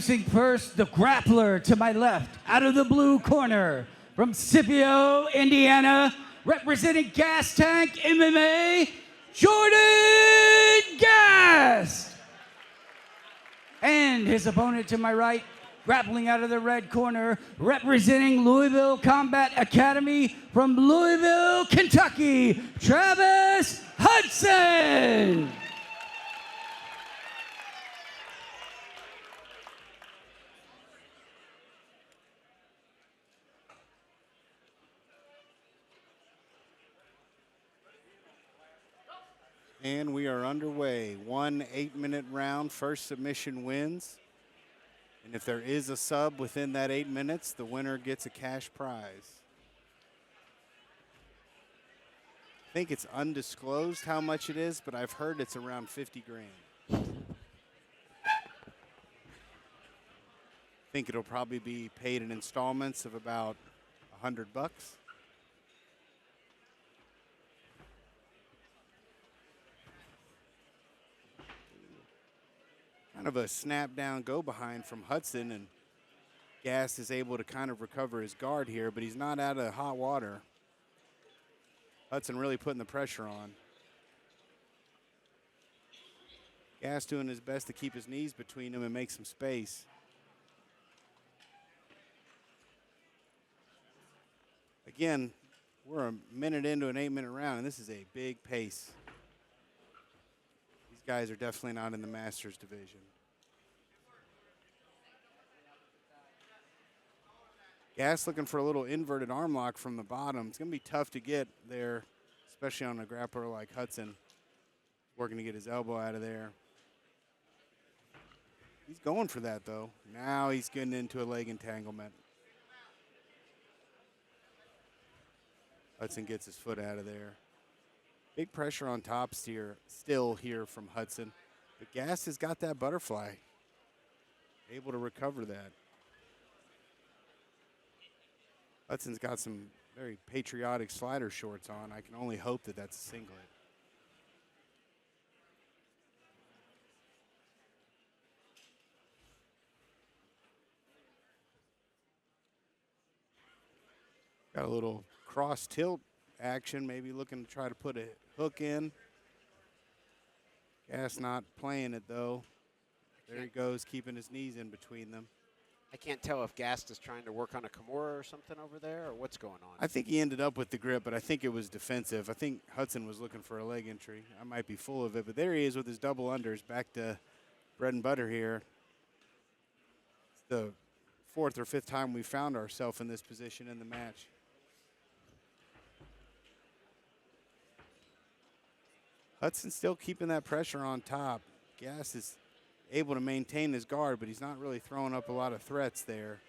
Introducing first the grappler to my left, out of the blue corner, from Scipio, Indiana, representing Gas Tank MMA, Jordan Gast. And his opponent to my right, grappling out of the red corner, representing Louisville Combat Academy from Louisville, Kentucky, Travis Hudson. And we are underway. 1 8-minute round, first submission wins. And if there is a sub within that 8 minutes, the winner gets a cash prize. I think it's undisclosed how much it is, but I've heard it's around 50 grand. I think it'll probably be paid in installments of about $100. Kind of a snap down go behind from Hudson, and Gast is able to kind of recover his guard here, but he's not out of hot water. Hudson really putting the pressure on. Gast doing his best to keep his knees between him and make some space. Again, we're a minute into an 8-minute round, and this is a big pace. These guys are definitely not in the Masters division. Gast looking for a little inverted arm lock from the bottom. It's going to be tough to get there, especially on a grappler like Hudson. Working to get his elbow out of there. He's going for that, though. Now he's getting into a leg entanglement. Hudson gets his foot out of there. Big pressure on top still here from Hudson. But Gast has got that butterfly. Able to recover that. Hudson's got some very patriotic slider shorts on. I can only hope that that's a singlet. Got a little cross tilt action, maybe looking to try to put a hook in. Gast not playing it though. There he goes, keeping his knees in between them. I can't tell if Gast is trying to work on a Kimura or something over there, or what's going on. I think he ended up with the grip, but I think it was defensive. I think Hudson was looking for a leg entry. I might be full of it, but there he is with his double unders. Back to bread and butter here. It's the 4th or 5th time we found ourselves in this position in the match. Hudson still keeping that pressure on top. Gast is able to maintain his guard, but he's not really throwing up a lot of threats there.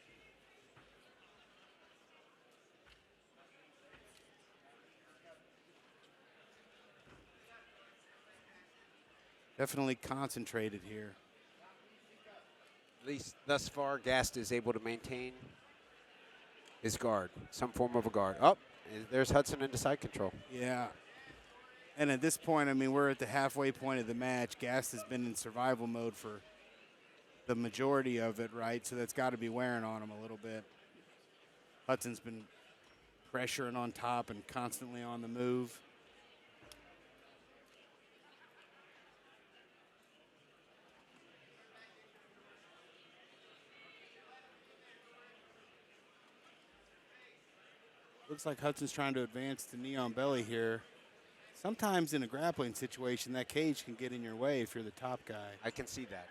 Definitely concentrated here. At least thus far, Gast is able to maintain his guard, some form of a guard. Oh, there's Hudson into side control. Yeah. And at this point, I mean, we're at the halfway point of the match. Gast has been in survival mode for the majority of it, right? So that's got to be wearing on him a little bit. Hudson's been pressuring on top and constantly on the move. Looks like Hudson's trying to advance to knee on belly here. Sometimes in a grappling situation, that cage can get in your way if you're the top guy. I can see that.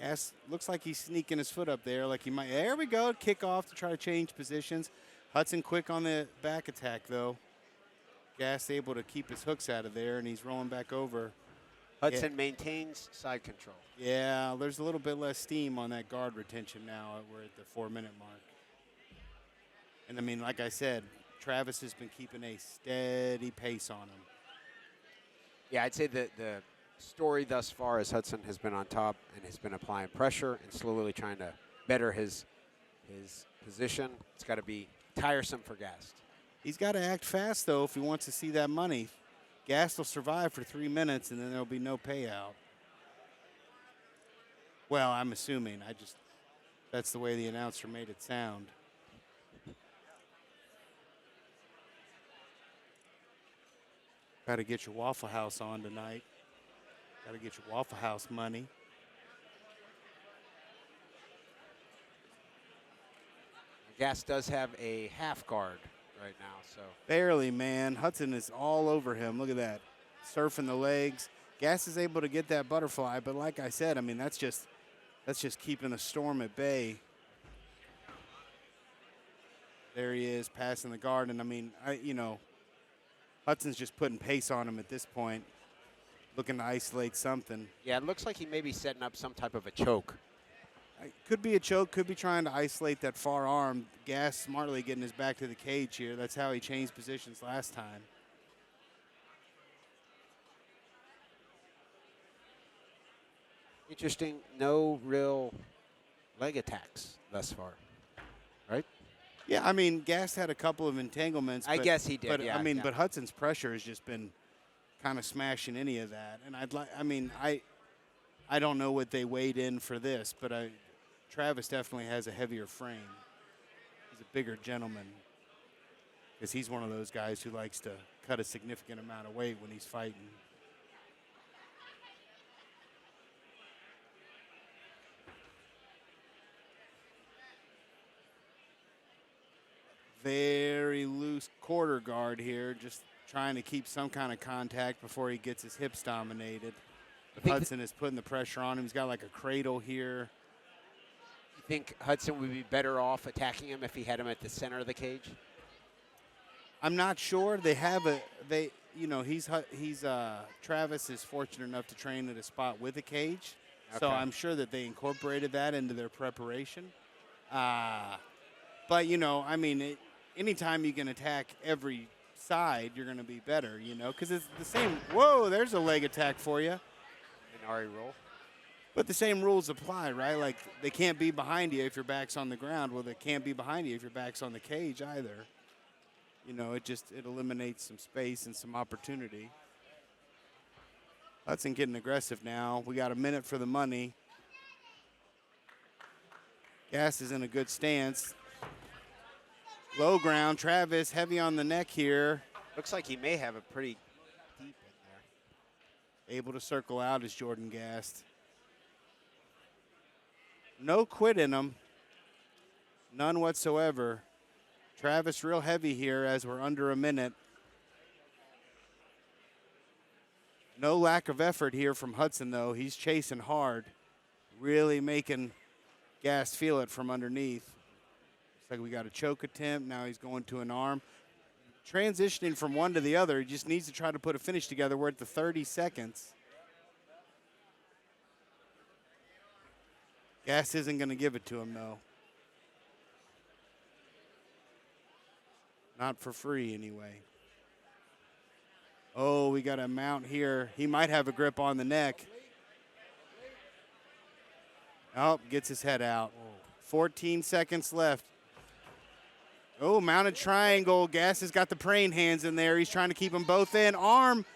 Gast looks like he's sneaking his foot up there like he might. There we go, kick off to try to change positions. Hudson quick on the back attack, though. Gast able to keep his hooks out of there, and he's rolling back over. Hudson maintains side control. Yeah, there's a little bit less steam on that guard retention now. We're at the 4-minute mark. And, I mean, like I said, Travis has been keeping a steady pace on him. Yeah, I'd say that the story thus far is Hudson has been on top and has been applying pressure and slowly trying to better his position. It's got to be tiresome for Gast. He's got to act fast, though, if he wants to see that money. Gast will survive for 3 minutes, and then there'll be no payout. Well, I'm assuming. That's the way the announcer made it sound. Got to get your Waffle House on tonight. Got to get your Waffle House money. Gast does have a half guard right now, so. Barely, man. Hudson is all over him. Look at that. Surfing the legs. Gast is able to get that butterfly, but like I said, I mean, that's just keeping the storm at bay. There he is, passing the guard, and I mean, Hudson's just putting pace on him at this point, looking to isolate something. Yeah, it looks like he may be setting up some type of a choke. Could be a choke, could be trying to isolate that far arm. Gast smartly getting his back to the cage here. That's how he changed positions last time. Interesting, no real leg attacks thus far, right? Yeah, I mean, Gast had a couple of entanglements. I guess he did, But yeah, I mean, yeah. but Hudson's pressure has just been kind of smashing any of that. And I don't know what they weighed in for this, but Travis definitely has a heavier frame. He's a bigger gentleman because he's one of those guys who likes to cut a significant amount of weight when he's fighting. Very loose quarter guard here, just trying to keep some kind of contact before he gets his hips dominated. But Hudson is putting the pressure on him. He's got like a cradle here. You think Hudson would be better off attacking him if he had him at the center of the cage? I'm not sure. Travis is fortunate enough to train at a spot with a cage. So Okay. I'm sure that they incorporated that into their preparation. But, anytime you can attack every side, you're going to be better, because it's the same. Whoa, there's a leg attack for you. Minari roll. But the same rules apply, right? Like, they can't be behind you if your back's on the ground. Well, they can't be behind you if your back's on the cage either. It eliminates some space and some opportunity. Hudson getting aggressive now. We got a minute for the money. Gast is in a good stance. Low ground. Travis heavy on the neck here. Looks like he may have a pretty deep in there. Able to circle out is Jordan Gast. No quit in him. None whatsoever. Travis real heavy here as we're under a minute. No lack of effort here from Hudson, though. He's chasing hard. Really making Gast feel it from underneath. Looks like we got a choke attempt. Now he's going to an arm. Transitioning from one to the other. He just needs to try to put a finish together. We're at the 30 seconds. Gast isn't going to give it to him, though. Not for free, anyway. Oh, we got a mount here. He might have a grip on the neck. Oh, gets his head out. 14 seconds left. Oh, mounted triangle. Gast has got the praying hands in there. He's trying to keep them both in. Arm,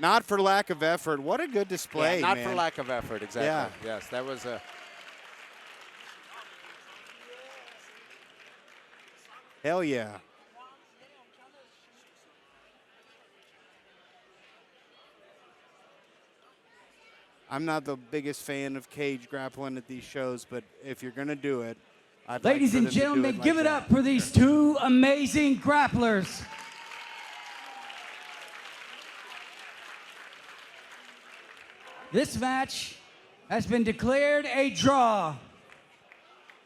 not for lack of effort. What a good display, Not man. for lack of effort, exactly. Yeah. Yes, that was a... Hell yeah. I'm not the biggest fan of cage grappling at these shows, but if you're going to do it, I'd Ladies like and for them to do gentlemen, like give it that. up for these two amazing grapplers. This match has been declared a draw.